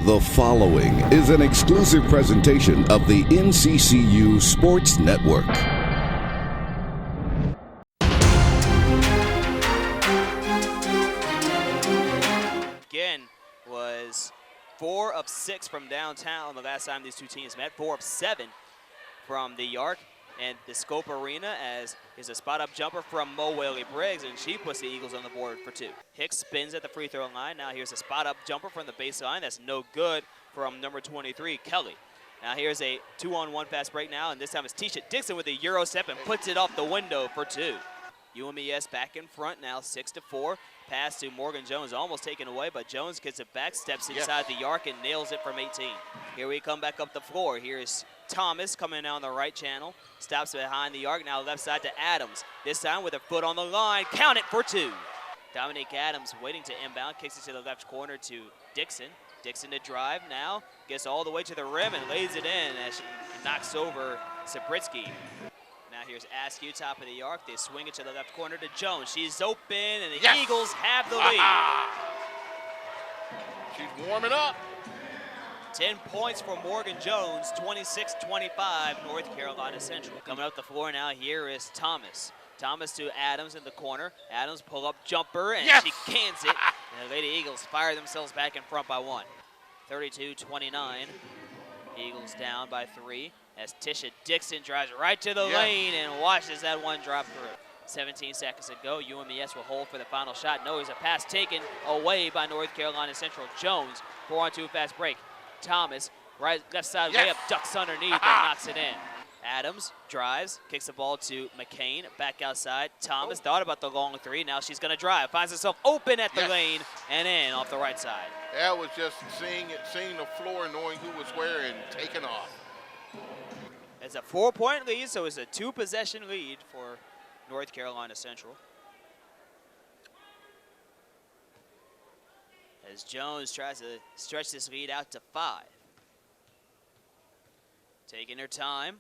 The following is an exclusive presentation of the NCCU Sports Network. Again, was 4 of 6 from downtown the last time these two teams met. 4 of 7 from the Yark and the Scope Arena, as is a spot-up jumper from Mo Whaley-Briggs, and she puts the Eagles on the board for 2. Hicks spins at the free throw line. Now here's a spot-up jumper from the baseline. That's no good from number 23, Kelly. Now here's a 2-on-1 fast break now, and this time it's Tisha Dixon with a Euro step and puts it off the window for 2. UMES back in front now, 6-4. Pass to Morgan Jones, almost taken away, but Jones gets it back, steps inside the Yark, and nails it from 18. Here we come back up the floor. Here's Thomas coming down the right channel, stops behind the Yark, now left side to Adams. This time with a foot on the line, count it for 2. Dominique Adams waiting to inbound, kicks it to the left corner to Dixon. Dixon to drive now, gets all the way to the rim and lays it in as she knocks over Sabritsky. Now here's Askew, top of the arc. They swing it to the left corner to Jones. She's open, and the Eagles have the lead. She's warming up. 10 points for Morgan Jones, 26-25, North Carolina Central. Coming up the floor now, here is Thomas. Thomas to Adams in the corner. Adams pull-up jumper, and she cans it. And the Lady Eagles fire themselves back in front by 1. 32-29. Eagles down by 3. As Tisha Dixon drives right to the lane and watches that one drop through. 17 seconds to go. UMES will hold for the final shot. No, there's a pass taken away by North Carolina Central. Jones, 4-on-2 fast break. Thomas, right left side way up, ducks underneath and knocks it in. Adams drives, kicks the ball to McCain, back outside. Thomas thought about the long 3. Now she's going to drive. Finds herself open at the lane and in off the right side. That was just seeing the floor, knowing who was where, and taking off. It's a 4-point lead, so it's a 2-possession lead for North Carolina Central. As Jones tries to stretch this lead out to 5. Taking her time.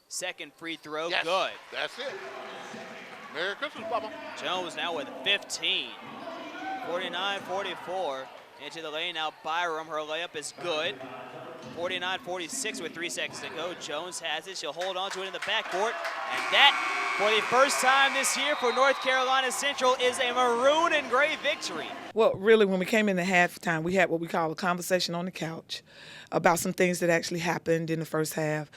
Second free throw, good. That's it. Merry Christmas, Bubba. Jones now with 15. 49-44. Into the lane now, Byram. Her layup is good. 49-46 with 3 seconds to go. Jones has it. She'll hold on to it in the backcourt. And that, for the first time this year for North Carolina Central, is a maroon and gray victory. Well, really, when we came in the halftime, we had what we call a conversation on the couch about some things that actually happened in the first half.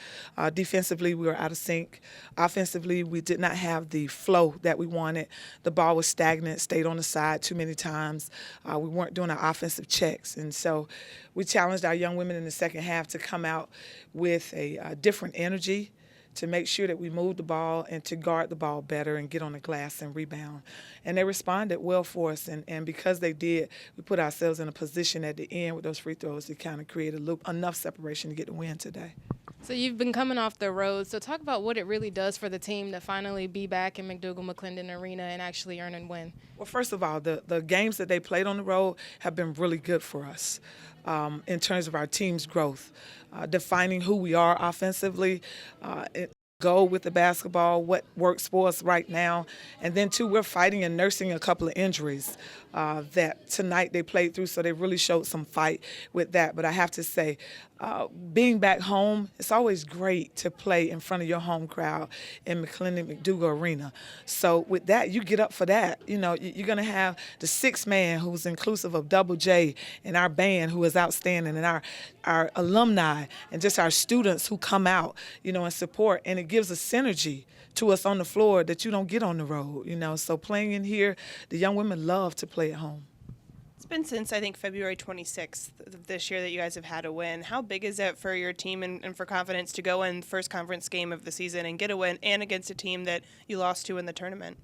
Defensively, we were out of sync. Offensively, we did not have the flow that we wanted. The ball was stagnant, stayed on the side too many times. We weren't doing our offensive checks. And so we challenged our young women in the second half to come out with a different energy, to make sure that we moved the ball and to guard the ball better and get on the glass and rebound. And they responded well for us, and because they did, we put ourselves in a position at the end with those free throws to kind of create enough separation to get the win today. So you've been coming off the road, so talk about what it really does for the team to finally be back in McDougal-McClendon Arena and actually earn and win. Well, first of all, the games that they played on the road have been really good for us in terms of our team's growth, defining who we are offensively, go with the basketball, what works for us right now. And then, too, we're fighting and nursing a couple of injuries that tonight they played through, so they really showed some fight with that. But I have to say, being back home, it's always great to play in front of your home crowd in McDougal Arena. So with that, you get up for that. You know, you're going to have the 6th man who's inclusive of Double J and our band who is outstanding, and our alumni and just our students who come out, and support. And it gives a synergy to us on the floor that you don't get on the road, So playing in here, the young women love to play at home. It's been since, I think, February 26th of this year that you guys have had a win. How big is it for your team and for confidence to go in first conference game of the season and get a win, and against a team that you lost to in the tournament?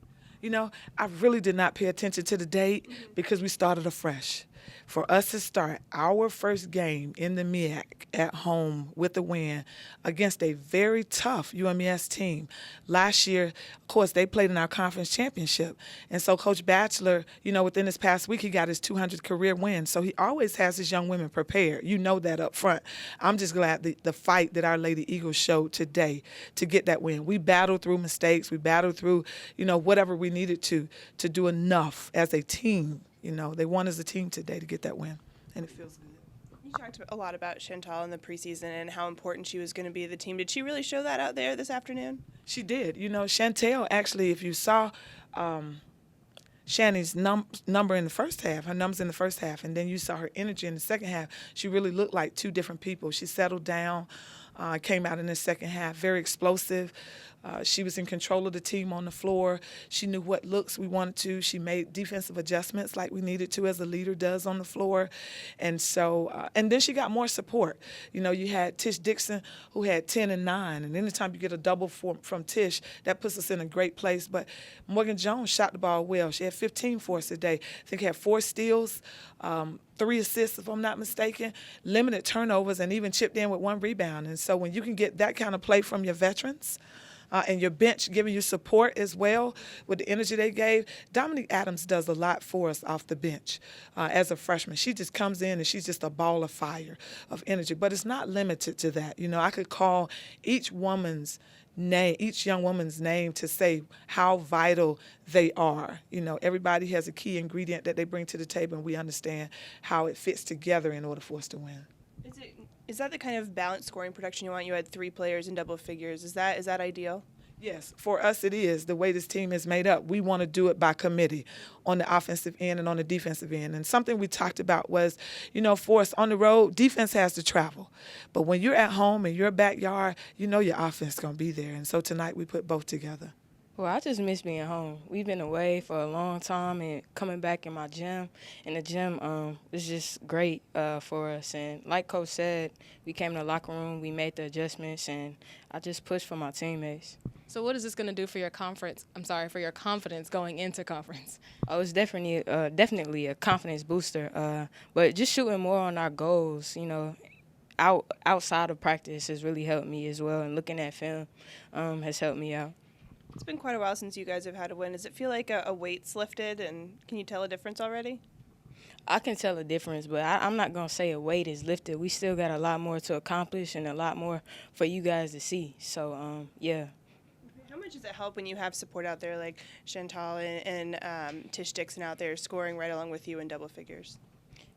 I really did not pay attention to the date because we started afresh. For us to start our first game in the MEAC at home with a win against a very tough UMES team. Last year, of course, they played in our conference championship. And so Coach Batchelor, within this past week, he got his 200th career win. So he always has his young women prepared. You know that up front. I'm just glad the fight that our Lady Eagles showed today to get that win. We battled through mistakes. We battled through, whatever we needed to do enough as a team. They won as a team today to get that win, and it feels good. You talked a lot about Chantal in the preseason and how important she was going to be to the team. Did she really show that out there this afternoon? She did. You know, Chantal, actually, if you saw Shani's number in the first half, her numbers in the first half, and then you saw her energy in the second half, she really looked like two different people. She settled down, came out in the second half, very explosive. She was in control of the team on the floor. She knew what looks we wanted to. She made defensive adjustments like we needed to, as a leader does on the floor. And so, and then she got more support. You know, you had Tish Dixon, who had 10 and 9. And anytime you get a double from Tish, that puts us in a great place. But Morgan Jones shot the ball well. She had 15 for us today. I think had 4 steals, 3 assists, if I'm not mistaken, limited turnovers, and even chipped in with 1 rebound. And so when you can get that kind of play from your veterans, and your bench giving you support as well with the energy they gave. Dominique Adams does a lot for us off the bench as a freshman. She just comes in and she's just a ball of fire, of energy. But it's not limited to that. You know, I could call each woman's name, each young woman's name, to say how vital they are. You know, everybody has a key ingredient that they bring to the table, and we understand how it fits together in order for us to win. Is that the kind of balanced scoring production you want? You had 3 players in double figures. Is that ideal? Yes, for us it is. The way this team is made up, we want to do it by committee on the offensive end and on the defensive end. And something we talked about was, you know, for us on the road, defense has to travel. But when you're at home in your backyard, you know your offense is going to be there. And so tonight we put both together. Well, I just miss being home. We've been away for a long time, and coming back in my gym, and the gym is just great for us. And like Coach said, we came in the locker room, we made the adjustments, and I just pushed for my teammates. So what is this going to do for your for your confidence going into conference? Oh, it's definitely a confidence booster. But just shooting more on our goals, you know, outside of practice has really helped me as well, and looking at film has helped me out. It's been quite a while since you guys have had a win. Does it feel like a weight's lifted, and can you tell a difference already? I can tell a difference, but I'm not going to say a weight is lifted. We still got a lot more to accomplish and a lot more for you guys to see. So, yeah. How much does it help when you have support out there like Chantal and Tish Dixon out there scoring right along with you in double figures?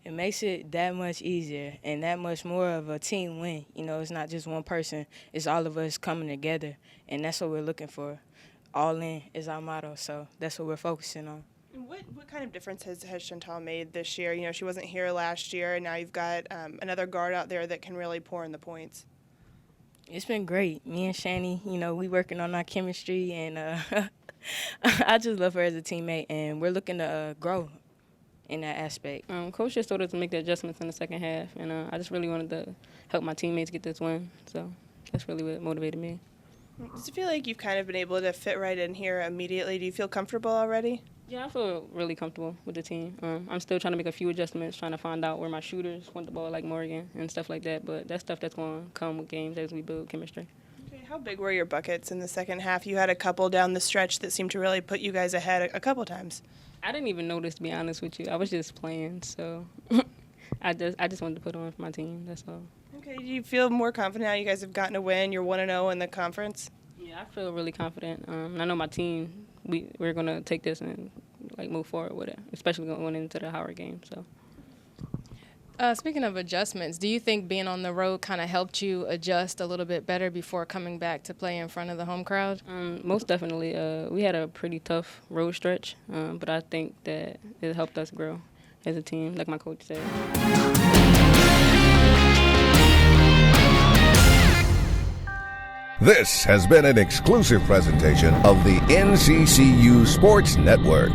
It makes it that much easier and that much more of a team win. You know, it's not just one person. It's all of us coming together, and that's what we're looking for. All in is our motto, so that's what we're focusing on. What kind of difference has Chantal made this year? You know, she wasn't here last year, and now you've got another guard out there that can really pour in the points. It's been great. Me and Shani, you know, we working on our chemistry, and I just love her as a teammate, and we're looking to grow in that aspect. Coach just told us to make the adjustments in the second half, and I just really wanted to help my teammates get this win, so that's really what motivated me. Does it feel like you've kind of been able to fit right in here immediately? Do you feel comfortable already? Yeah, I feel really comfortable with the team. I'm still trying to make a few adjustments, trying to find out where my shooters want the ball, like Morgan and stuff like that, but that's stuff that's going to come with games as we build chemistry. Okay, how big were your buckets in the second half? You had a couple down the stretch that seemed to really put you guys ahead a couple times. I didn't even notice, to be honest with you. I was just playing, so I just wanted to put on for my team, that's all. Okay, do you feel more confident now you guys have gotten a win? You're 1-0 in the conference? Yeah, I feel really confident. I know my team, we're going to take this and move forward with it, especially going into the Howard game. So, speaking of adjustments, do you think being on the road kind of helped you adjust a little bit better before coming back to play in front of the home crowd? Most definitely. We had a pretty tough road stretch, but I think that it helped us grow as a team, like my coach said. This has been an exclusive presentation of the NCCU Sports Network.